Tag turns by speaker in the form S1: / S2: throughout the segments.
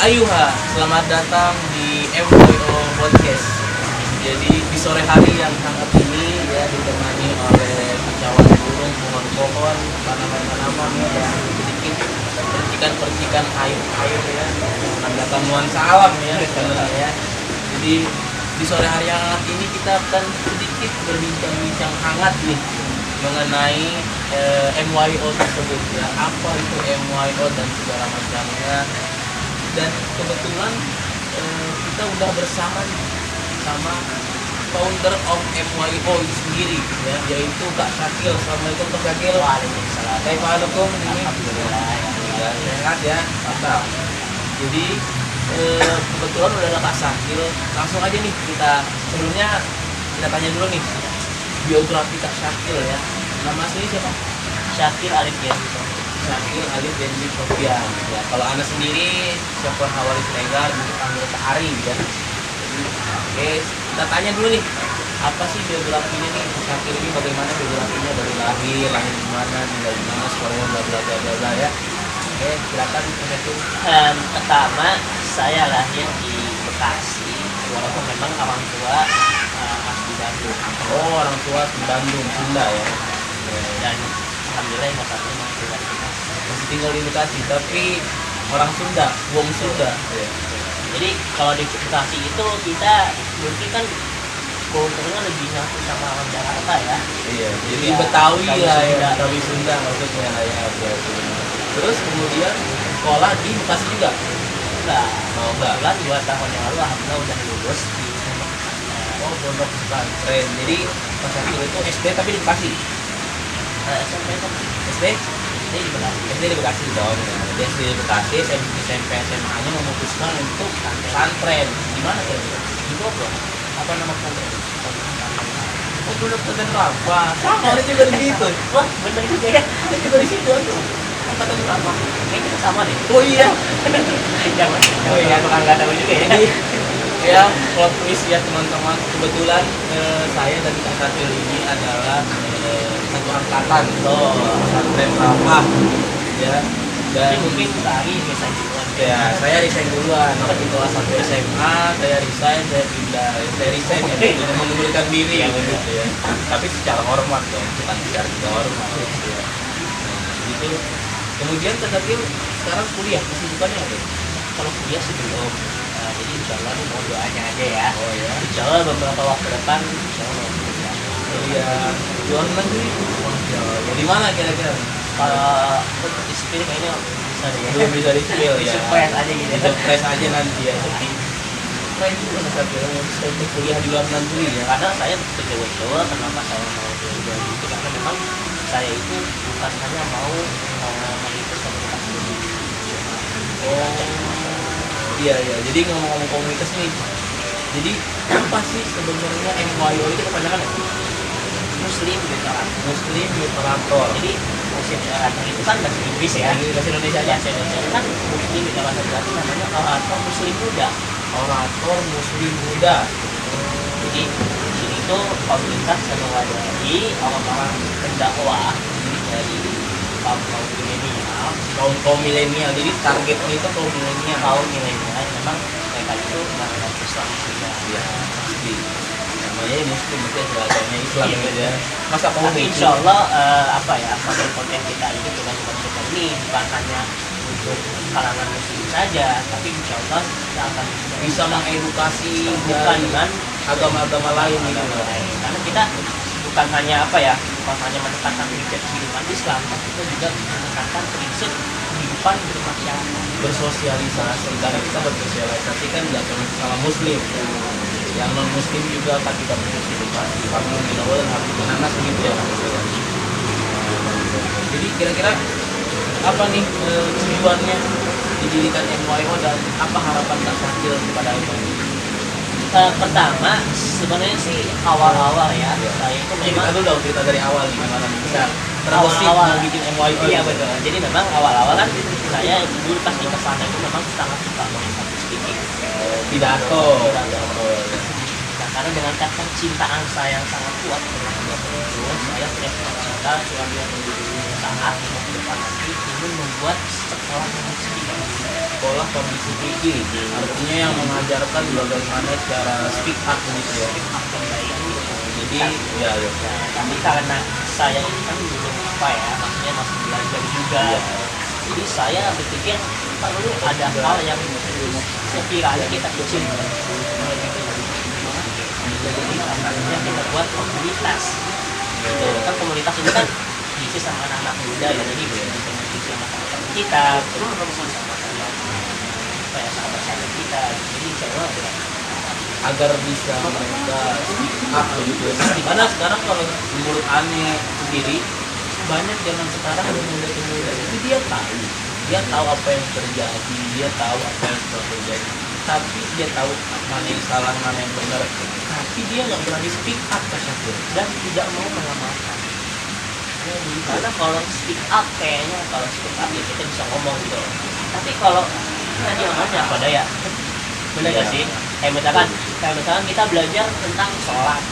S1: Ayuha, selamat datang di MYO Podcast. Jadi di sore hari yang hangat ini ya ditemani oleh kicauan burung, pohon-pohon, tanaman-tanaman dan sedikit percikan-percikan air ya, menandakan nuansa alam ya sebenarnya ya. Jadi di sore hari yang hangat ini kita akan sedikit berbincang-bincang hangat nih mengenai MYO tersebut ya, apa itu MYO dan segala macamnya. Dan kebetulan kita udah bersama sama founder of MYO itu sendiri ya, yaitu Kak Syakil. Assalamualaikum Kak Syakil.
S2: Waalaikumsalam.
S1: Waalaikumsalam.
S2: Alhamdulillah.
S1: Sehat ya, mantap. Jadi kebetulan udah ada Kak Syakil, langsung aja nih sebelumnya kita tanya dulu nih biografi Kak Syakil ya. Nama asli siapa?
S2: Syakil Alif Yanto.
S1: Syakil Alif Yanto Sofian. Ya, kalau Anda sendiri Syafwan Hawali Siregar, dipanggil Kak Ari ya. Jadi, oke, kita tanya dulu nih, apa sih biografinya nih Kak Syakil ini, bagaimana biografinya dari lahir di mana, tinggal di mana, sekolahnya bla bla bla bla bla ya. Oke, silakan Assalamualaikum.
S2: Pertama, saya lahir di Bekasi, walaupun memang orang tua asli Bandung.
S1: Oh, orang tua di Bandung, Sunda ya.
S2: Dan alhamdulillah yang satunya masih tinggal di Bekasi.
S1: Masih tinggal di Bekasi, tapi orang Sunda, wong Sunda. Ya.
S2: Jadi kalau di Bekasi itu kita mungkin kan keuntungan lebih nyatu sama orang Jakarta ya.
S1: Iya, jadi
S2: Iya,
S1: Betawi
S2: Betawi
S1: lah ya,
S2: Sunda.
S1: Betawi Sunda maksudnya ya. Terus kemudian sekolah di Bekasi juga.
S2: Enggak.
S1: Oh, enggak.
S2: Kebetulan 2 tahun yang lalu alhamdulillah udah lulus di
S1: Oh, pondok pesantren. Jadi Pak Syakil itu SD tapi di Bekasi.
S2: SMP kan
S1: SD
S2: SD di Bekasi.
S1: SD di Bekasi dong. Dia SD di Bekasi, SMP SMA-nya memutuskan untuk pesantren. Di mana tuh?
S2: Di Bogor.
S1: Apa nama pesantren? Oh, pondok pesantren apa? Sama, dia juga di situ.
S2: Wah, bener juga ya.
S1: Dia juga di situ tuh. Angkatan berapa?
S2: Kayaknya kita sama deh.
S1: Oh iya.
S2: Oh iya, tukang nggak tahu juga ya.
S1: Jadi ya plot twist ya teman-teman. Kebetulan saya dan Kak Syakil ini adalah satu angkatan loh, pesantren Rafah ya. Dan
S2: Mungkin hari bisa duluan.
S1: ya saya resign duluan waktu kelas 1 SMA. Saya resign ya, tidak mengundurkan diri ya begitu ya. Tapi secara hormat dong, bukan secara tidak hormat ya. Gitu. Kemudian Kak Syakil sekarang kuliah, kesibukannya apa?
S2: Kalau kuliah sih belum. Jadi insya Allah nih mau doanya aja ya.
S1: Oh ya.
S2: Insya Allah beberapa waktu depan insya Allah mau kuliah.
S1: Kuliah luar negeri. Ya, di mana kira-kira?
S2: Kalau untuk di spill kayaknya bisa deh ya.
S1: Belum bisa di spill ya.
S2: Surprise aja gitu.
S1: Surprise aja nanti ya. Tapi keren juga Kak Syakil bisa untuk kuliah di luar negeri ya.
S2: Karena saya betul-betul kenapa saya mau kuliah gitu, karena memang saya itu bukan hanya mau mengikuti komunitas studi.
S1: Oh iya iya. Jadi ngomong-ngomong komunitas nih. Jadi apa sih sebenarnya MYO itu kepanjangan ya?
S2: Muslim veteran.
S1: Muslim Literator.
S2: Jadi Muslim veteran itu kan bahasa Inggris ya.
S1: Ini bahasa Indonesia aja.
S2: Bahasa Indonesia itu kan Muslim itu bahasa berarti namanya orator Muslim muda.
S1: Orator Muslim muda.
S2: Jadi di sini tuh komunitas yang mewadahi orang-orang pendakwah dari kaum milenial,
S1: Kaum milenial. Jadi targetnya itu kaum milenial.
S2: kaum milenial memang mereka itu menganut Islam juga.
S1: Ya pasti. Namanya Muslim itu agamanya Islam
S2: Iya,
S1: gitu ya. Masa kamu
S2: Tapi insya Allah konten kita ini konten kita ini bukan hanya untuk kalangan muslim saja, tapi insya Allah kita akan
S1: bisa mengedukasi
S2: bukan
S1: dari
S2: dengan
S1: agama-agama lain gitu.
S2: agama lain. Karena kita bukan hanya menekankan prinsip kehidupan Islam, tapi kita juga menekankan prinsip kehidupan bermasyarakat.
S1: Bersosialisasi, karena kita bersosialisasi kan nggak cuma sama Muslim, yang non Muslim juga kan kita bersosialisasi. Kamu minawal dan harus menanas gitu ya. Jadi kira-kira apa nih tujuannya didirikan MYO dan apa harapan Kak Syakil kepada MYO?
S2: Pertama sebenarnya sih awal-awal ya, saya itu
S1: Kita
S2: memang
S1: dulu dong, cerita dari awal gimana nih bisa terbesit
S2: awal-awal
S1: mau bikin MYO.
S2: iya betul. Jadi memang awal-awal kan saya dulu pas di kesana itu memang sangat suka banget public speaking.
S1: Pidato.
S2: Nah, karena dengan kecintaan saya yang sangat kuat dengan dunia itu, saya punya cita-cita suatu yang menjadi dunia saat ke depan nanti ingin membuat sekolah public speaking.
S1: Sekolah public speaking artinya yang mengajarkan bagaimana cara speak up gitu ya.
S2: Speak up yang baik.
S1: Jadi ya.
S2: Tapi karena saya ini kan belum apa ya, maksudnya masih belajar juga. Jadi saya berpikir perlu ada hal yang sekiranya kita kecil. Jadi akhirnya kita buat komunitas. Gitu. Kan komunitas ini kan diisi sama anak-anak muda ya, jadi diisi sama teman-teman kita, sama apa ya, sahabat-sahabat kita. Jadi insya Allah
S1: agar bisa mereka speak up gitu ya. Karena sekarang kalau menurut Ane sendiri banyak zaman sekarang ada muda-muda itu dia tahu apa yang terjadi, dia tahu apa yang telah terjadi, tapi dia tahu mana yang salah, mana yang benar, tapi dia nggak berani speak up
S2: dan tidak mau mengamalkan. Karena kalau speak up kayaknya kalau speak up ya kita bisa ngomong gitu. Tapi kalau kita diamalnya apa daya? Benar nggak sih? Kayak misalkan kita belajar tentang sholat,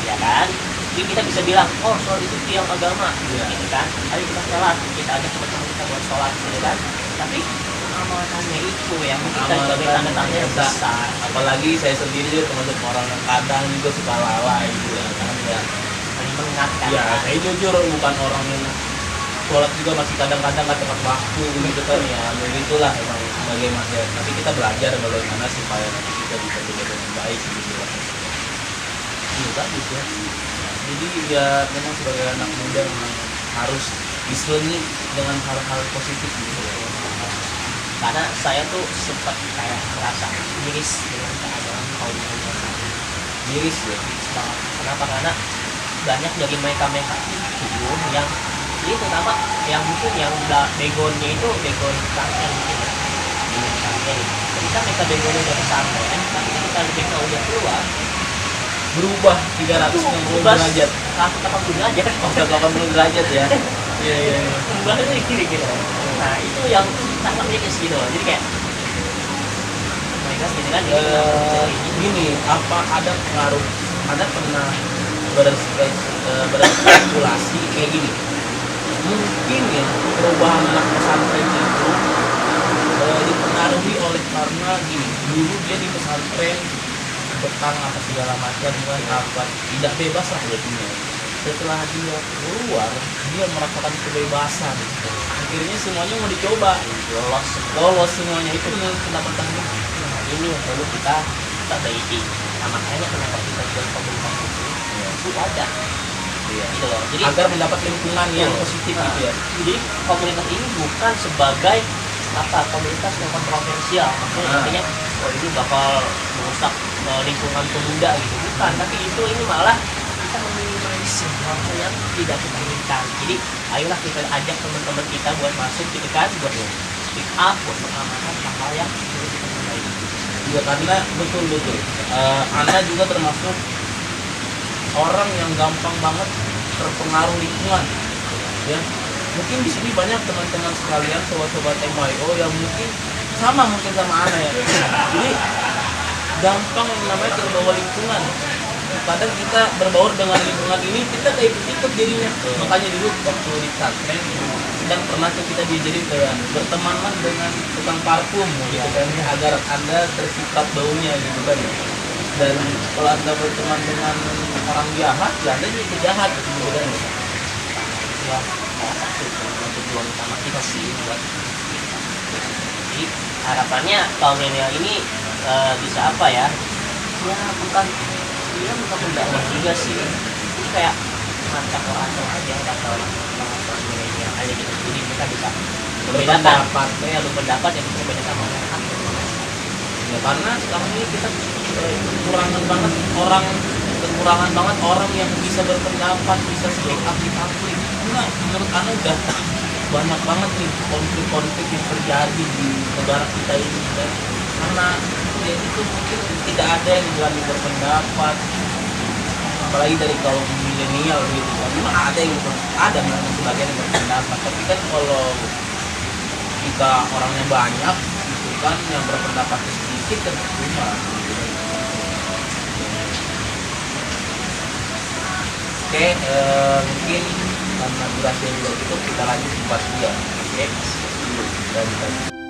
S2: ya kan? Jadi kita bisa bilang, oh sholat itu tiang agama, gitu kan? Ayo kita sholat, kita ajak teman-teman kita buat sholat, gitu kan? Tapi amalannya itu yang kita sebagai tanda tanya besar.
S1: Apalagi saya sendiri juga termasuk orang yang kadang juga suka lalai gitu kan ya.
S2: Saling mengingatkan.
S1: Ya, saya jujur bukan orang yang sholat juga masih kadang-kadang nggak tepat waktu gitu kan ya. Begitulah emang sebagai manusia. Tapi kita belajar bagaimana supaya nanti kita bisa bekerja dengan baik gitu kan. Iya bagus ya. Jadi ya memang sebagai anak muda memang harus diselingi dengan hal-hal positif gitu.
S2: Karena saya tuh sempat kayak merasa miris dengan keadaan kaum muda.
S1: Miris ya.
S2: Kenapa? Karena banyak dari mereka yang ini terutama yang mungkin yang begonnya itu begon pesantren gitu. Ketika mereka begonnya udah pesantren, tapi ketika mereka udah keluar
S1: Berubah 360 derajat.
S2: 180 derajat.
S1: 180 derajat ya. Iya.
S2: Berubahnya kiri gitu. Nah itu yang sangat miris gitu. Jadi kayak mereka gitu kan.
S1: Gini, apa ada pengaruh? Ada pernah berspekulasi kayak gini. Mungkin ya perubahan anak pesantren itu dipengaruhi oleh karena gini, dulu dia di pesantren petang apa segala macam kan apa tidak bebas lah jadinya. Setelah dia keluar dia merasakan kebebasan, akhirnya semuanya mau dicoba, lolos semuanya. Itu menurut pendapat kamu?
S2: Nah, ini yang perlu kita perbaiki. Nah, makanya kenapa kita buat komunitas itu ada.
S1: Iya.
S2: Gitu loh. Jadi
S1: agar mendapat lingkungan yang positif gitu ya.
S2: Jadi komunitas ini bukan sebagai komunitas yang kontroversial, maksudnya artinya ini bakal merusak lingkungan pemuda gitu, bukan. Tapi ini malah kita meminimalisir hal yang tidak kita inginkan. Jadi ayolah kita ajak teman-teman kita buat masuk gitu kan, buat speak up, buat mengamalkan hal-hal yang perlu kita perbaiki.
S1: Ya karena betul Anda juga termasuk orang yang gampang banget terpengaruh lingkungan ya. Mungkin di sini banyak teman-teman sekalian, sobat-sobat MYO yang mungkin sama Ana ya. Jadi gampang yang namanya terbawa lingkungan. Kadang kita berbaur dengan lingkungan ini, kita kayak ikut jadinya. Makanya dulu waktu di pesantren sedang pernah tuh kita diajarin kayak bertemanlah dengan tukang parfum gitu kan, agar Anda tercipat baunya gitu kan. Dan kalau Anda berteman dengan orang jahat, ya Anda jadi jahat gitu kan.
S2: Ya, salah satu tujuan utama kita sih buat. Jadi harapannya kaum milenial ini bisa apa ya? Ya bukan mendakwah juga sih. Jadi kayak macam orang aja atau orang milenial aja gitu. Jadi kita bisa membedakan pendapat yang berbeda sama orang.
S1: Ya karena sekarang ini kita kekurangan banget orang yang bisa berpendapat, bisa speak up di publik. Karena menurut Anda udah banyak banget nih konflik-konflik yang terjadi di negara kita ini kan? Karena ya itu mungkin tidak ada yang berani berpendapat, apalagi dari kaum milenial gitu kan. Memang ada memang sebagian yang berpendapat, tapi kan kalau kita orangnya banyak gitu kan, yang berpendapat sedikit kan cuma Oke, mungkin karena durasi yang tidak cukup kita lanjut di part 2. Oke. Dan